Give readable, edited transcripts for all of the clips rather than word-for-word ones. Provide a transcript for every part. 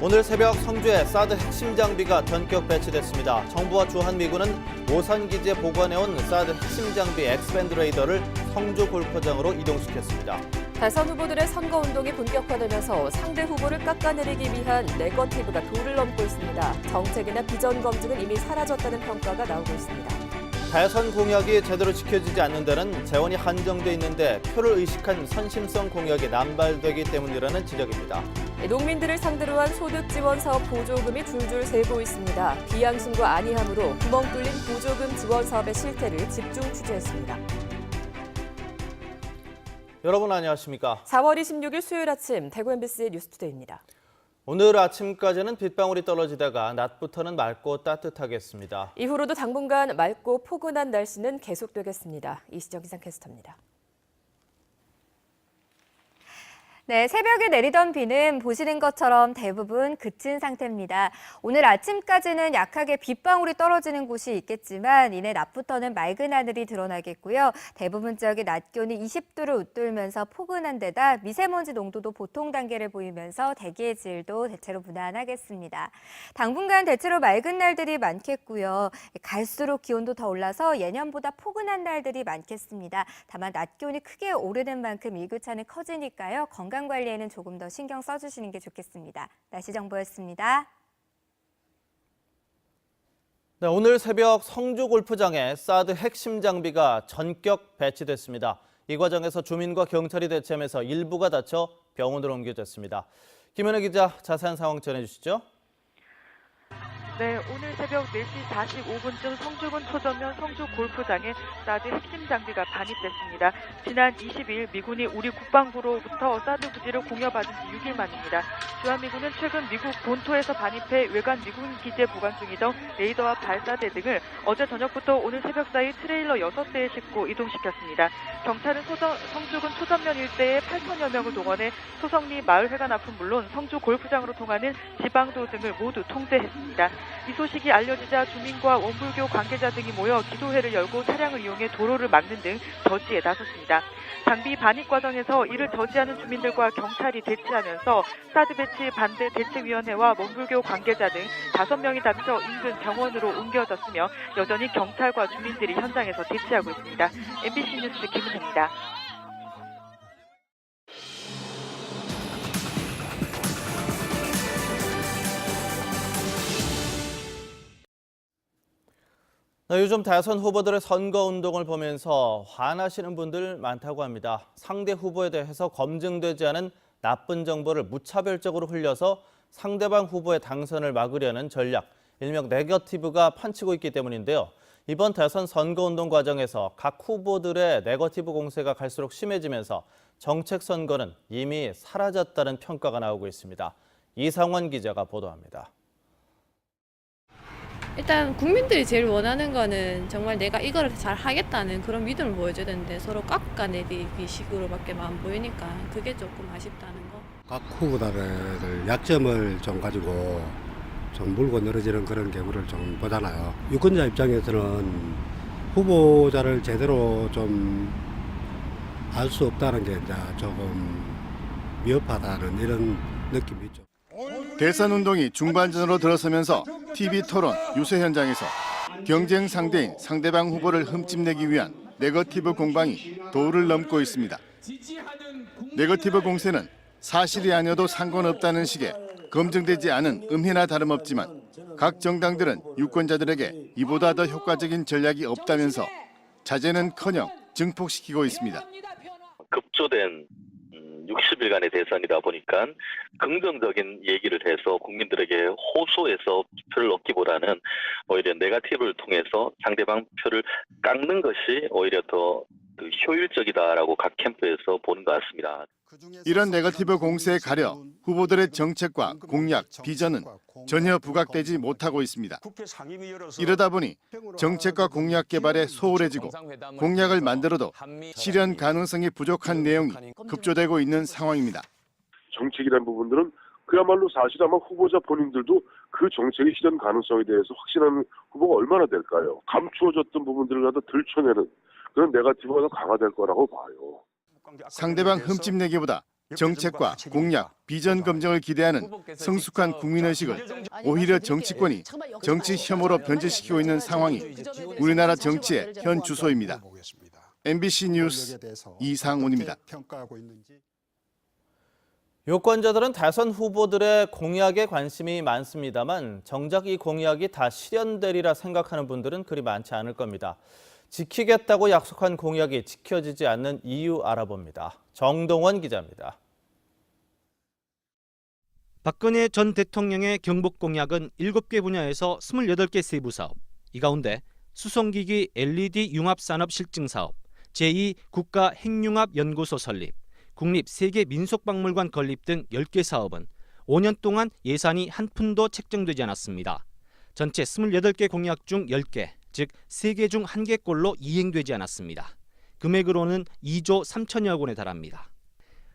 오늘 새벽 성주에 사드 핵심 장비가 전격 배치됐습니다. 정부와 주한미군은 오산기지에 보관해온 사드 핵심 장비 엑스밴드 레이더를 성주 골프장으로 이동시켰습니다. 대선 후보들의 선거운동이 본격화되면서 상대 후보를 깎아내리기 위한 네거티브가 도를 넘고 있습니다. 정책이나 비전 검증은 이미 사라졌다는 평가가 나오고 있습니다. 대선 공약이 제대로 지켜지지 않는 데는 재원이 한정돼 있는데 표를 의식한 선심성 공약이 남발되기 때문이라는 지적입니다. 농민들을 상대로 한 소득 지원 사업 보조금이 줄줄 새고 있습니다. 비양심과 안이함으로 구멍 뚫린 보조금 지원 사업의 실태를 집중 취재했습니다. 여러분 안녕하십니까? 4월 26일 수요일 아침 대구 MBC 뉴스투데이입니다. 오늘 아침까지는 빗방울이 떨어지다가 낮부터는 맑고 따뜻하겠습니다. 이후로도 당분간 맑고 포근한 날씨는 계속되겠습니다. 이시정 기상캐스터입니다. 네, 새벽에 내리던 비는 보시는 것처럼 대부분 그친 상태입니다. 오늘 아침까지는 약하게 빗방울이 떨어지는 곳이 있겠지만 이내 낮부터는 맑은 하늘이 드러나겠고요. 대부분 지역의 낮 기온이 20도를 웃돌면서 포근한 데다 미세먼지 농도도 보통 단계를 보이면서 대기의 질도 대체로 무난하겠습니다. 당분간 대체로 맑은 날들이 많겠고요. 갈수록 기온도 더 올라서 예년보다 포근한 날들이 많겠습니다. 다만 낮 기온이 크게 오르는 만큼 일교차는 커지니까요. 건강 관리에는 조금 더 신경 써주시는 게 좋겠습니다. 날씨 정보였습니다. 네, 오늘 새벽 성주 골프장에 사드 핵심 장비가 전격 배치됐습니다. 이 과정에서 주민과 경찰이 대치하면서 일부가 다쳐 병원으로 옮겨졌습니다. 김현애 기자 자세한 상황 전해주시죠. 네, 오늘 새벽 4시 45분쯤 성주군 초전면 성주 골프장에 사드 핵심 장비가 반입됐습니다. 지난 22일 미군이 우리 국방부로부터 사드 부지를 공여받은 지 6일 만입니다. 주한미군은 최근 미국 본토에서 반입해 외관 미군 기지에 보관 중이던 레이더와 발사대 등을 어제 저녁부터 오늘 새벽 사이 트레일러 6대에 싣고 이동시켰습니다. 경찰은 성주군 초전면 일대에 8천여 명을 동원해 소성리 마을회관 앞은 물론 성주 골프장으로 통하는 지방도 등을 모두 통제했습니다. 이 소식이 알려지자 주민과 원불교 관계자 등이 모여 기도회를 열고 차량을 이용해 도로를 막는 등 저지에 나섰습니다. 장비 반입 과정에서 이를 저지하는 주민들과 경찰이 대치하면서 사드 배치 반대 대책위원회와 원불교 관계자 등 5명이 다쳐 인근 병원으로 옮겨졌으며 여전히 경찰과 주민들이 현장에서 대치하고 있습니다. MBC 뉴스 김은혜입니다. 요즘 대선 후보들의 선거운동을 보면서 화나시는 분들 많다고 합니다. 상대 후보에 대해서 검증되지 않은 나쁜 정보를 무차별적으로 흘려서 상대방 후보의 당선을 막으려는 전략, 일명 네거티브가 판치고 있기 때문인데요. 이번 대선 선거운동 과정에서 각 후보들의 네거티브 공세가 갈수록 심해지면서 정책 선거는 이미 사라졌다는 평가가 나오고 있습니다. 이상원 기자가 보도합니다. 일단 국민들이 제일 원하는 거는 정말 내가 이거를 잘 하겠다는 그런 믿음을 보여줘야 되는데 서로 깎아내리기 식으로밖에 안 보이니까 그게 조금 아쉽다는 거. 각 후보들의 약점을 좀 가지고 좀 물고 늘어지는 그런 경우를 좀 보잖아요. 유권자 입장에서는 후보자를 제대로 좀 알 수 없다는 게 이제 조금 미흡하다는 이런 느낌이 있죠. 대선 운동이 중반전으로 들어서면서 TV 토론 유세 현장에서 경쟁 상대인 상대방 후보를 흠집내기 위한 네거티브 공방이 도를 넘고 있습니다. 네거티브 공세는 사실이 아니어도 상관없다는 식의 검증되지 않은 음해나 다름없지만 각 정당들은 유권자들에게 이보다 더 효과적인 전략이 없다면서 자제는커녕 증폭시키고 있습니다. 급조된 60일간의 대선이다 보니까 긍정적인 얘기를 해서 국민들에게 호소해서 표를 얻기보다는 오히려 네거티브를 통해서 상대방 표를 깎는 것이 오히려 더 효율적이다라고 각 캠프에서 보는 것 같습니다. 이런 네거티브 공세에 가려 후보들의 정책과 공약, 비전은 전혀 부각되지 못하고 있습니다. 이러다 보니 정책과 공약 개발에 소홀해지고 공약을 만들어도 실현 가능성이 부족한 내용이 급조되고 있는 상황입니다. 정책이라는 부분들은 그야말로 사실 아마 후보자 본인들도 그 정책의 실현 가능성에 대해서 확신하는 후보가 얼마나 될까요? 감추어졌던 부분들을 갖다 들춰내는 그런 네거티브가 더 강화될 거라고 봐요. 상대방 흠집내기보다 정책과 공약, 비전 검증을 기대하는 성숙한 국민의식을 오히려 정치권이 정치 혐오로 변질시키고 있는 상황이 우리나라 정치의 현 주소입니다. MBC 뉴스 이상훈입니다. 유권자들은 대선 후보들의 공약에 관심이 많습니다만 정작 이 공약이 다 실현되리라 생각하는 분들은 그리 많지 않을 겁니다. 지키겠다고 약속한 공약이 지켜지지 않는 이유 알아봅니다. 정동원 기자입니다. 박근혜 전 대통령의 경북 공약은 7개 분야에서 28개 세부 사업. 이 가운데 수송기기 LED 융합산업 실증 사업, 제2 국가 핵융합 연구소 설립, 국립 세계 민속박물관 건립 등 10개 사업은 5년 동안 예산이 한 푼도 책정되지 않았습니다. 전체 28개 공약 중 10개, 즉 3개 중 1개꼴로 이행되지 않았습니다. 금액으로는 2조 3천여억 원에 달합니다.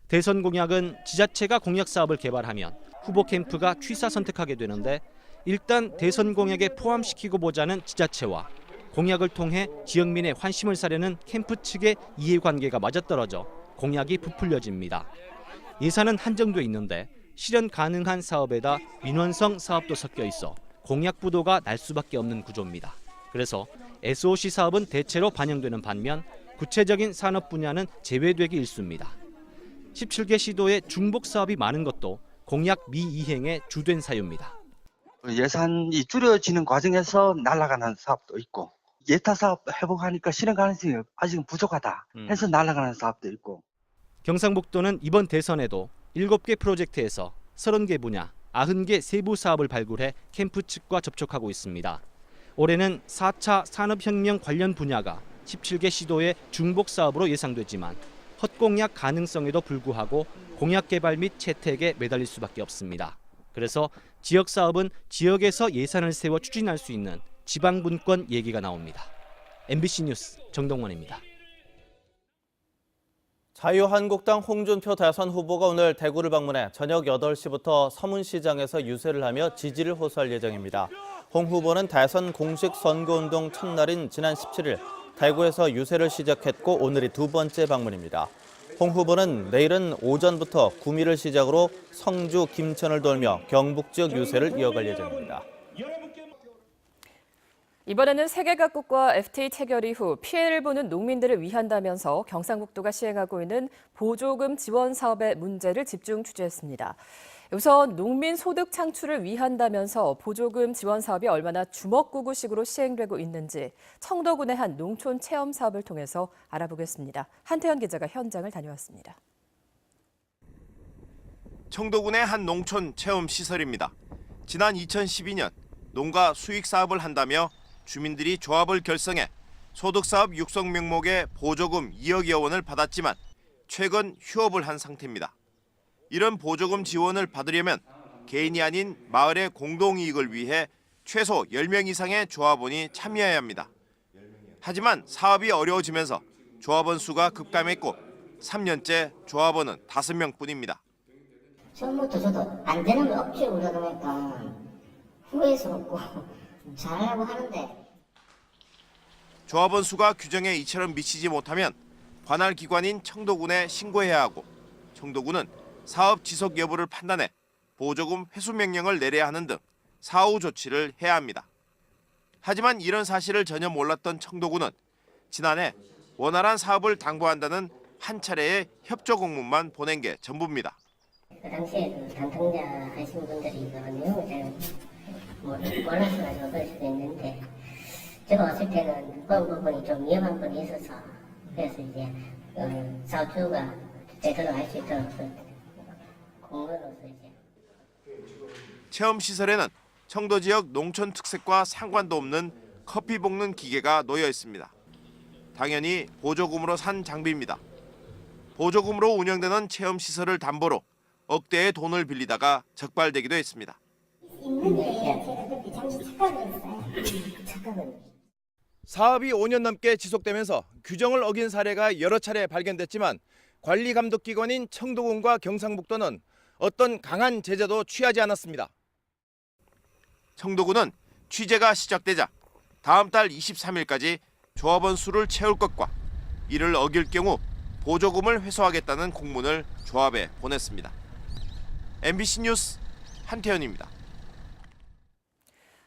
대선 공약은 지자체가 공약 사업을 개발하면 후보 캠프가 취사 선택하게 되는데 일단 대선 공약에 포함시키고 보자는 지자체와 공약을 통해 지역민의 환심을 사려는 캠프 측의 이해관계가 맞아떨어져 공약이 부풀려집니다. 예산은 한정돼 있는데 실현 가능한 사업에다 민원성 사업도 섞여 있어 공약 부도가 날 수밖에 없는 구조입니다. 그래서 SOC 사업은 대체로 반영되는 반면 구체적인 산업 분야는 제외되기 일쑤입니다. 17개 시도에 중복 사업이 많은 것도 공약 미이행의 주된 사유입니다. 예산이 줄여지는 과정에서 날아가는 사업도 있고 예타 사업 회복하니까 실현 가능성이 아직은 부족하다 해서 날아가는 사업도 있고. 경상북도는 이번 대선에도 7개 프로젝트에서 30개 분야, 90개 세부 사업을 발굴해 캠프 측과 접촉하고 있습니다. 올해는 4차 산업혁명 관련 분야가 17개 시도의 중복 사업으로 예상되지만 헛공약 가능성에도 불구하고 공약 개발 및 채택에 매달릴 수밖에 없습니다. 그래서 지역 사업은 지역에서 예산을 세워 추진할 수 있는 지방분권 얘기가 나옵니다. MBC 뉴스 정동원입니다. 자유한국당 홍준표 대선 후보가 오늘 대구를 방문해 저녁 8시부터 서문시장에서 유세를 하며 지지를 호소할 예정입니다. 홍 후보는 대선 공식 선거운동 첫날인 지난 17일 대구에서 유세를 시작했고 오늘이 두 번째 방문입니다. 홍 후보는 내일은 오전부터 구미를 시작으로 성주, 김천을 돌며 경북 지역 유세를 이어갈 예정입니다. 이번에는 세계 각국과 FTA 체결 이후 피해를 보는 농민들을 위한다면서 경상북도가 시행하고 있는 보조금 지원 사업의 문제를 집중 취재했습니다. 우선 농민 소득 창출을 위한다면서 보조금 지원 사업이 얼마나 주먹구구식으로 시행되고 있는지 청도군의 한 농촌 체험 사업을 통해서 알아보겠습니다. 한태현 기자가 현장을 다녀왔습니다. 청도군의 한 농촌 체험 시설입니다. 지난 2012년 농가 수익 사업을 한다며 주민들이 조합을 결성해 소득사업 육성 명목의 보조금 2억여 원을 받았지만 최근 휴업을 한 상태입니다. 이런 보조금 지원을 받으려면 개인이 아닌 마을의 공동이익을 위해 최소 10명 이상의 조합원이 참여해야 합니다. 하지만 사업이 어려워지면서 조합원 수가 급감했고 3년째 조합원은 5명뿐입니다. 처음부터 저도 안 되는 거 없지 그러니까 후회해서 먹고 잘하려고 하는데. 조합원 수가 규정에 이처럼 미치지 못하면 관할 기관인 청도군에 신고해야 하고 청도군은 사업 지속 여부를 판단해 보조금 회수 명령을 내려야 하는 등 사후 조치를 해야 합니다. 하지만 이런 사실을 전혀 몰랐던 청도군은 지난해 원활한 사업을 당부한다는 한 차례의 협조 공문만 보낸 게 전부입니다. 그 당시에 그 당통자 하신 분들이 그 내용을 잘 몰라서 가지고 그럴 수도 있는데 제가 왔을 때는 그런 부분이 좀 위험한 부분이 있어서 그래서 이제 사업주가 제대로 할 수 있도록 공문으로서 이제. 체험 시설에는 청도 지역 농촌 특색과 상관도 없는 커피 볶는 기계가 놓여 있습니다. 당연히 보조금으로 산 장비입니다. 보조금으로 운영되는 체험 시설을 담보로 억대의 돈을 빌리다가 적발되기도 했습니다. 사업이 5년 넘게 지속되면서 규정을 어긴 사례가 여러 차례 발견됐지만 관리 감독 기관인 청도군과 경상북도는 어떤 강한 제재도 취하지 않았습니다. 청도군은 취재가 시작되자 다음 달 23일까지 조합원 수를 채울 것과 이를 어길 경우 보조금을 회수하겠다는 공문을 조합에 보냈습니다. MBC 뉴스 한태현입니다.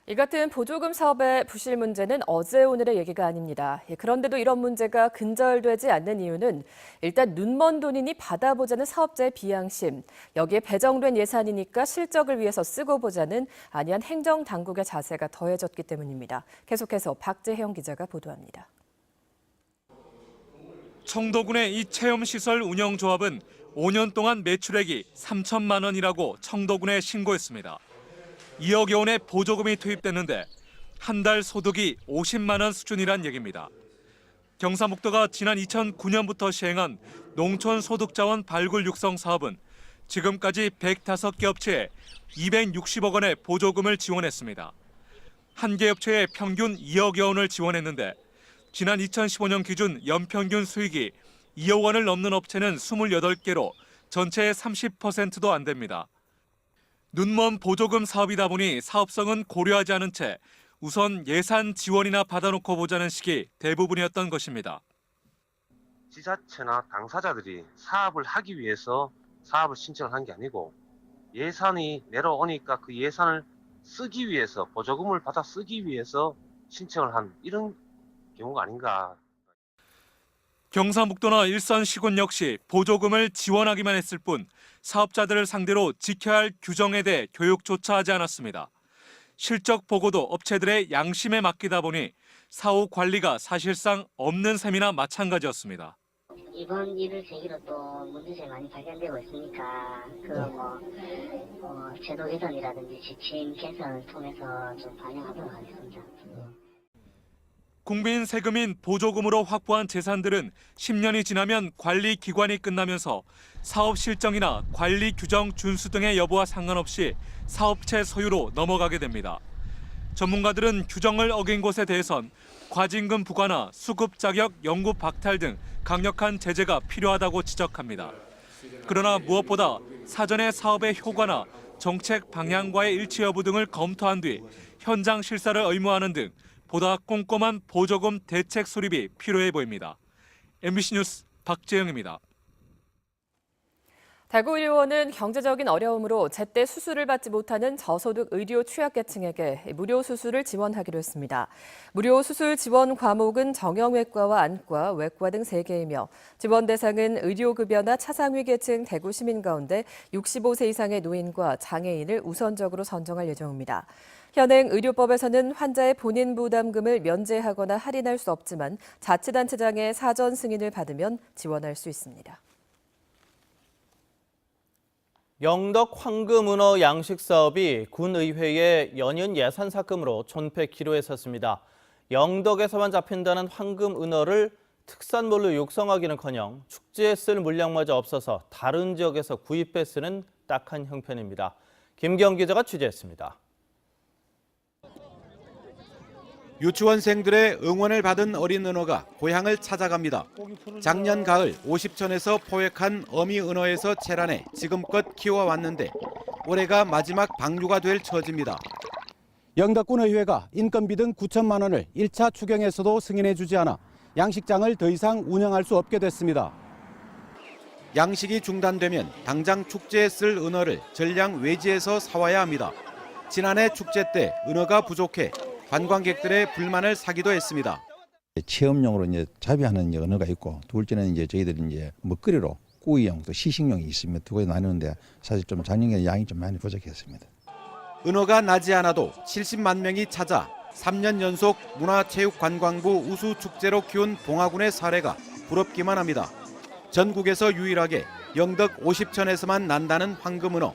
이 같은 보조금 사업의 부실 문제는 어제 오늘의 얘기가 아닙니다. 그런데도 이런 문제가 근절되지 않는 이유는 일단 눈먼 돈이니 받아보자는 사업자의 비양심, 여기에 배정된 예산이니까 실적을 위해서 쓰고 보자는 안이한 행정당국의 자세가 더해졌기 때문입니다. 계속해서 박재형 기자가 보도합니다. 청도군의 이 체험시설 운영조합은 5년 동안 매출액이 3천만 원이라고 청도군에 신고했습니다. 2억여 원의 보조금이 투입됐는데 한 달 소득이 50만 원 수준이란 얘기입니다. 경상북도가 지난 2009년부터 시행한 농촌소득자원 발굴 육성 사업은 지금까지 105개 업체에 260억 원의 보조금을 지원했습니다. 한 개 업체에 평균 2억여 원을 지원했는데 지난 2015년 기준 연평균 수익이 2억 원을 넘는 업체는 28개로 전체의 30%도 안 됩니다. 눈먼 보조금 사업이다 보니 사업성은 고려하지 않은 채 우선 예산 지원이나 받아놓고 보자는 식이 대부분이었던 것입니다. 지자체나 당사자들이 사업을 하기 위해서 사업을 신청을 한 게 아니고 예산이 내려오니까 그 예산을 쓰기 위해서 보조금을 받아 쓰기 위해서 신청을 한 이런 경우가 아닌가. 경상북도나 일선시군 역시 보조금을 지원하기만 했을 뿐 사업자들을 상대로 지켜야 할 규정에 대해 교육조차 하지 않았습니다. 실적 보고도 업체들의 양심에 맡기다 보니 사후 관리가 사실상 없는 셈이나 마찬가지였습니다. 이번 일을 계기로 또 문제점이 많이 발견되고 있으니까 제도 개선이라든지 지침 개선을 통해서 좀 반영하도록 하겠습니다. 국민 세금인 보조금으로 확보한 재산들은 10년이 지나면 관리 기관이 끝나면서 사업 실정이나 관리 규정 준수 등의 여부와 상관없이 사업체 소유로 넘어가게 됩니다. 전문가들은 규정을 어긴 곳에 대해선 과징금 부과나 수급 자격 영구 박탈 등 강력한 제재가 필요하다고 지적합니다. 그러나 무엇보다 사전에 사업의 효과나 정책 방향과의 일치 여부 등을 검토한 뒤 현장 실사를 의무화하는 등 보다 꼼꼼한 보조금 대책 수립이 필요해 보입니다. MBC 뉴스 박재영입니다. 대구의료원은 경제적인 어려움으로 제때 수술을 받지 못하는 저소득 의료 취약계층에게 무료 수술을 지원하기로 했습니다. 무료 수술 지원 과목은 정형외과와 안과, 외과 등 3개이며 지원 대상은 의료급여나 차상위 계층 대구 시민 가운데 65세 이상의 노인과 장애인을 우선적으로 선정할 예정입니다. 현행 의료법에서는 환자의 본인 부담금을 면제하거나 할인할 수 없지만 자치단체장의 사전 승인을 받으면 지원할 수 있습니다. 영덕 황금은어 양식 사업이 군의회의 연이은 예산 삭감으로 존폐기로에 섰습니다. 영덕에서만 잡힌다는 황금은어를 특산물로 육성하기는커녕 축제에 쓸 물량마저 없어서 다른 지역에서 구입해 쓰는 딱한 형편입니다. 김경 기자가 취재했습니다. 유치원생들의 응원을 받은 어린 은어가 고향을 찾아갑니다. 작년 가을 50촌에서 포획한 어미 은어에서 채란해 지금껏 키워왔는데 올해가 마지막 방류가 될 처지입니다. 영덕군의회가 인건비 등 9천만 원을 1차 추경에서도 승인해 주지 않아 양식장을 더 이상 운영할 수 없게 됐습니다. 양식이 중단되면 당장 축제에 쓸 은어를 전량 외지에서 사와야 합니다. 지난해 축제 때 은어가 부족해 관광객들의 불만을 사기도 했습니다. 체험용으로 이제 잡이하는 언어가 있고, 둘째는 이제 저희들이 이제 먹거리로 구이용 또 시식용이 있으면 두 가지 나누는데 사실 좀 작년에 양이 좀 많이 부족했습니다. 은어가 나지 않아도 70만 명이 찾아 3년 연속 문화체육관광부 우수 축제로 키운 봉화군의 사례가 부럽기만 합니다. 전국에서 유일하게 영덕 50촌에서만 난다는 황금은어.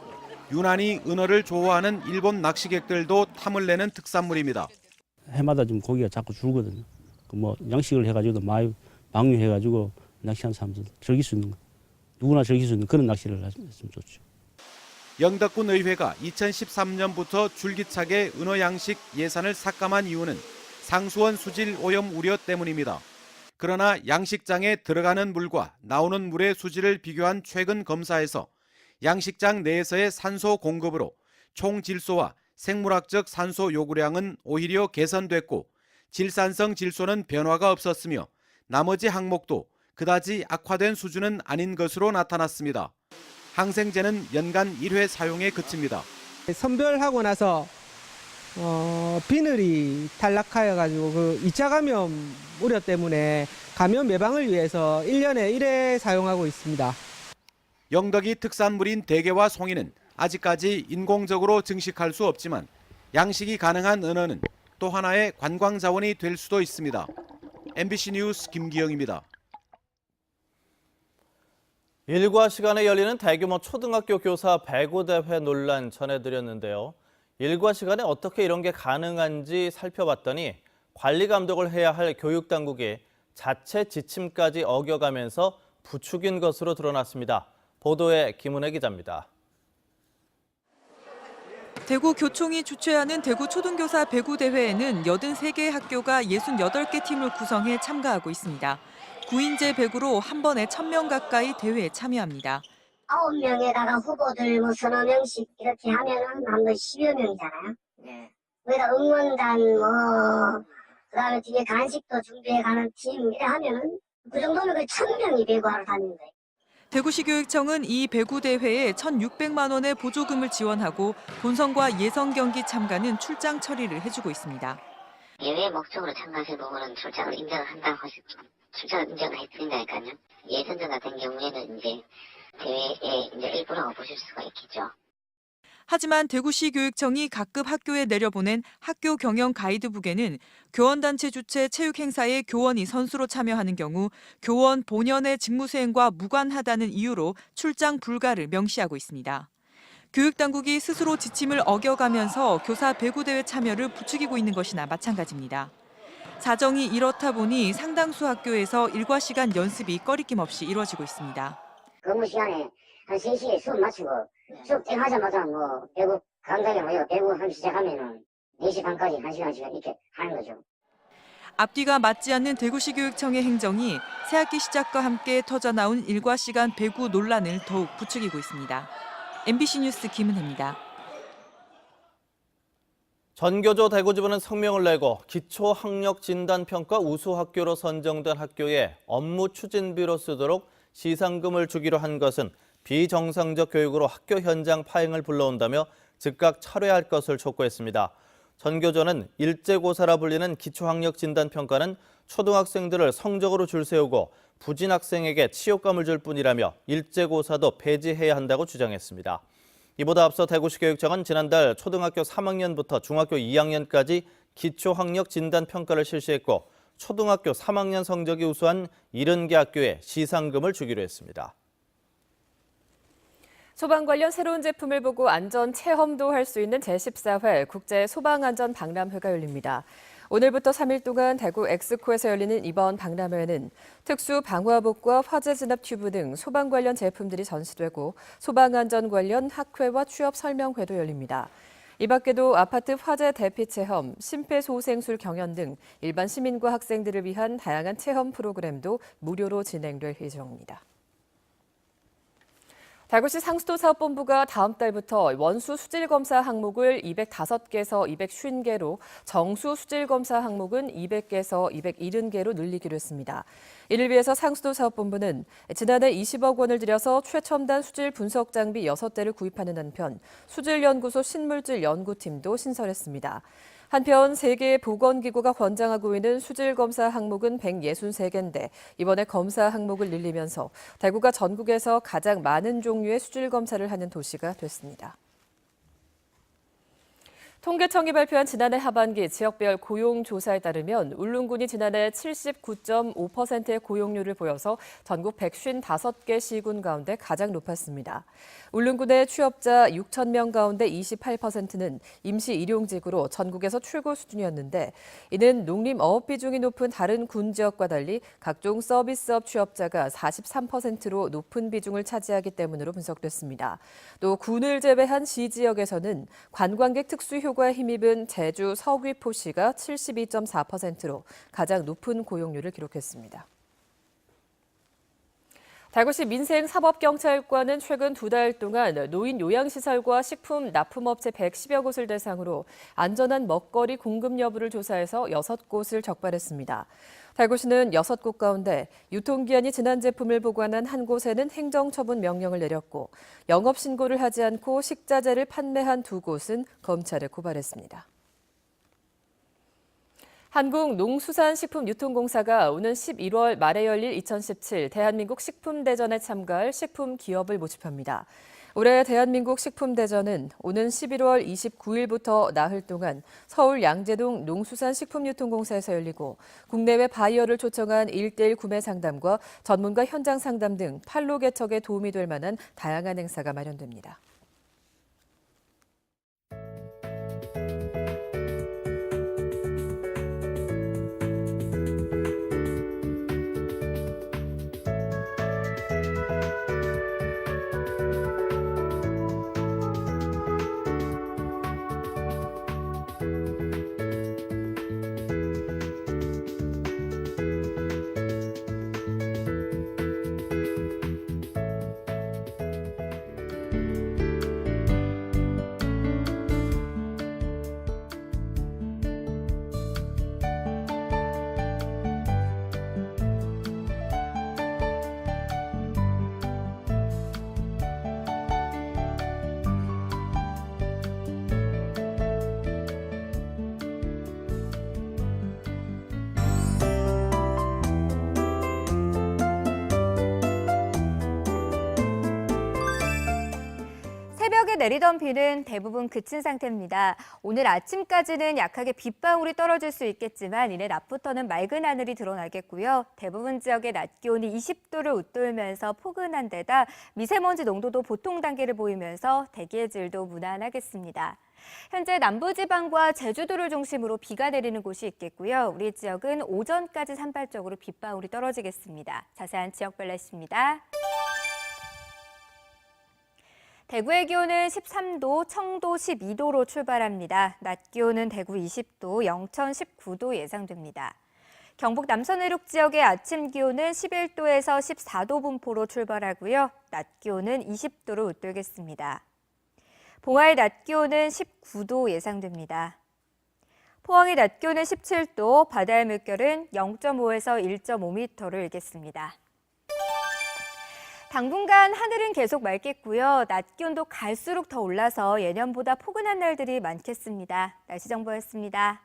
유난히 은어를 좋아하는 일본 낚시객들도 탐을 내는 특산물입니다. 해마다 좀 고기가 자꾸 줄거든요. 뭐 양식을 해가지고 많이 방류해가지고 낚시하는 사람들 즐길 수 있는 거, 누구나 즐길 수 있는 그런 낚시를 했으면 좋죠. 영덕군 의회가 2013년부터 줄기차게 은어 양식 예산을 삭감한 이유는 상수원 수질 오염 우려 때문입니다. 그러나 양식장에 들어가는 물과 나오는 물의 수질을 비교한 최근 검사에서 양식장 내에서의 산소 공급으로 총 질소와 생물학적 산소 요구량은 오히려 개선됐고 질산성 질소는 변화가 없었으며 나머지 항목도 그다지 악화된 수준은 아닌 것으로 나타났습니다. 항생제는 연간 1회 사용에 그칩니다. 선별하고 나서 비늘이 탈락하여 가지고 그 2차 감염 우려 때문에 감염 예방을 위해서 1년에 1회 사용하고 있습니다. 영덕이 특산물인 대게와 송이는 아직까지 인공적으로 증식할 수 없지만 양식이 가능한 은어는 또 하나의 관광 자원이 될 수도 있습니다. MBC 뉴스 김기영입니다. 일과 시간에 열리는 대규모 초등학교 교사 배구대회 논란 전해드렸는데요. 일과 시간에 어떻게 이런 게 가능한지 살펴봤더니 관리 감독을 해야 할 교육당국이 자체 지침까지 어겨가면서 부추긴 것으로 드러났습니다. 보도에 김은혜 기자입니다. 대구교총이 주최하는 대구 초등교사 배구대회에는 83개 학교가 68개 팀을 구성해 참가하고 있습니다. 9인제 배구로 한 번에 1000명 가까이 대회에 참여합니다. 9명에다가 후보들 뭐 서너 명씩 이렇게 하면은 한 번 10여 명이잖아요. 네. 거기다 응원단 그다음에 뒤에 간식도 준비해 가는 팀 이래 하면은 그 정도면 1000명이 배구하러 다니는 거예요. 대구시 교육청은 이 배구 대회에 1,600만 원의 보조금을 지원하고 본선과 예선 경기 참가는 출장 처리를 해주고 있습니다. 예외 목적으로 참가하신 부분은 출장을 인정을 한다고 하시고 출장을 인정을 해드린다니까요. 예선전 같은 경우에는 이제 대회의 이제 일부라고 보실 수가 있겠죠. 하지만 대구시 교육청이 각급 학교에 내려보낸 학교 경영 가이드북에는 교원단체 주최 체육 행사에 교원이 선수로 참여하는 경우 교원 본연의 직무 수행과 무관하다는 이유로 출장 불가를 명시하고 있습니다. 교육당국이 스스로 지침을 어겨가면서 교사 배구대회 참여를 부추기고 있는 것이나 마찬가지입니다. 사정이 이렇다 보니 상당수 학교에서 일과 시간 연습이 꺼리낌 없이 이루어지고 있습니다. 근무 시간에 한 3시에 수업 마치고 수업 땡 하자마자 뭐 배구 감독이 뭐요 배구 하기 시작하면은 4시 반까지 1시간씩 이렇게 하는 거죠. 앞뒤가 맞지 않는 대구시 교육청의 행정이 새학기 시작과 함께 터져나온 일과 시간 배구 논란을 더욱 부추기고 있습니다. MBC 뉴스 김은혜입니다. 전교조 대구지부는 성명을 내고 기초학력진단평가 우수학교로 선정된 학교에 업무 추진비로 쓰도록 시상금을 주기로 한 것은 비정상적 교육으로 학교 현장 파행을 불러온다며 즉각 철회할 것을 촉구했습니다. 전교조는 일제고사라 불리는 기초학력진단평가는 초등학생들을 성적으로 줄 세우고 부진 학생에게 치욕감을 줄 뿐이라며 일제고사도 폐지해야 한다고 주장했습니다. 이보다 앞서 대구시 교육청은 지난달 초등학교 3학년부터 중학교 2학년까지 기초학력진단평가를 실시했고 초등학교 3학년 성적이 우수한 70개 학교에 시상금을 주기로 했습니다. 소방 관련 새로운 제품을 보고 안전 체험도 할 수 있는 제14회 국제소방안전박람회가 열립니다. 오늘부터 3일 동안 대구 엑스코에서 열리는 이번 박람회는 특수 방화복과 화재 진압 튜브 등 소방 관련 제품들이 전시되고 소방안전 관련 학회와 취업 설명회도 열립니다. 이 밖에도 아파트 화재 대피 체험, 심폐소생술 경연 등 일반 시민과 학생들을 위한 다양한 체험 프로그램도 무료로 진행될 예정입니다. 대구시 상수도사업본부가 다음 달부터 원수 수질검사 항목을 205개에서 250개로 정수 수질검사 항목은 200개에서 270개로 늘리기로 했습니다. 이를 위해서 상수도사업본부는 지난해 20억 원을 들여서 최첨단 수질 분석 장비 6대를 구입하는 한편 수질연구소 신물질 연구팀도 신설했습니다. 한편 세계 보건기구가 권장하고 있는 수질검사 항목은 163개인데 이번에 검사 항목을 늘리면서 대구가 전국에서 가장 많은 종류의 수질검사를 하는 도시가 됐습니다. 통계청이 발표한 지난해 하반기 지역별 고용조사에 따르면 울릉군이 지난해 79.5%의 고용률을 보여서 전국 155개 시군 가운데 가장 높았습니다. 울릉군의 취업자 6천 명 가운데 28%는 임시 일용직으로 전국에서 최고 수준이었는데 이는 농림어업 비중이 높은 다른 군 지역과 달리 각종 서비스업 취업자가 43%로 높은 비중을 차지하기 때문으로 분석됐습니다. 또 군을 제외한 시 지역에서는 관광객 특수 효과에 힘입은 제주 서귀포시가 72.4%로 가장 높은 고용률을 기록했습니다. 대구시 민생사법경찰관은 최근 2달 동안 노인 요양시설과 식품 납품업체 110여 곳을 대상으로 안전한 먹거리 공급 여부를 조사해서 6곳을 적발했습니다. 대구시는 6곳 가운데 유통기한이 지난 제품을 보관한 한 곳에는 행정처분 명령을 내렸고 영업신고를 하지 않고 식자재를 판매한 2곳은 검찰에 고발했습니다. 한국농수산식품유통공사가 오는 11월 말에 열릴 2017 대한민국 식품대전에 참가할 식품기업을 모집합니다. 올해 대한민국 식품대전은 오는 11월 29일부터 나흘 동안 서울 양재동 농수산식품유통공사에서 열리고 국내외 바이어를 초청한 1:1 구매 상담과 전문가 현장 상담 등 판로 개척에 도움이 될 만한 다양한 행사가 마련됩니다. 새벽에 내리던 비는 대부분 그친 상태입니다. 오늘 아침까지는 약하게 빗방울이 떨어질 수 있겠지만 이내 낮부터는 맑은 하늘이 드러나겠고요. 대부분 지역의 낮 기온이 20도를 웃돌면서 포근한 데다 미세먼지 농도도 보통 단계를 보이면서 대기의 질도 무난하겠습니다. 현재 남부지방과 제주도를 중심으로 비가 내리는 곳이 있겠고요. 우리 지역은 오전까지 산발적으로 빗방울이 떨어지겠습니다. 자세한 지역별 날씨입니다. 대구의 기온은 13도, 청도 12도로 출발합니다. 낮 기온은 대구 20도, 영천 19도 예상됩니다. 경북 남서 내륙 지역의 아침 기온은 11도에서 14도 분포로 출발하고요. 낮 기온은 20도로 웃돌겠습니다. 봉화의 낮 기온은 19도 예상됩니다. 포항의 낮 기온은 17도, 바다의 물결은 0.5에서 1.5m를 일겠습니다. 당분간 하늘은 계속 맑겠고요. 낮 기온도 갈수록 더 올라서 예년보다 포근한 날들이 많겠습니다. 날씨 정보였습니다.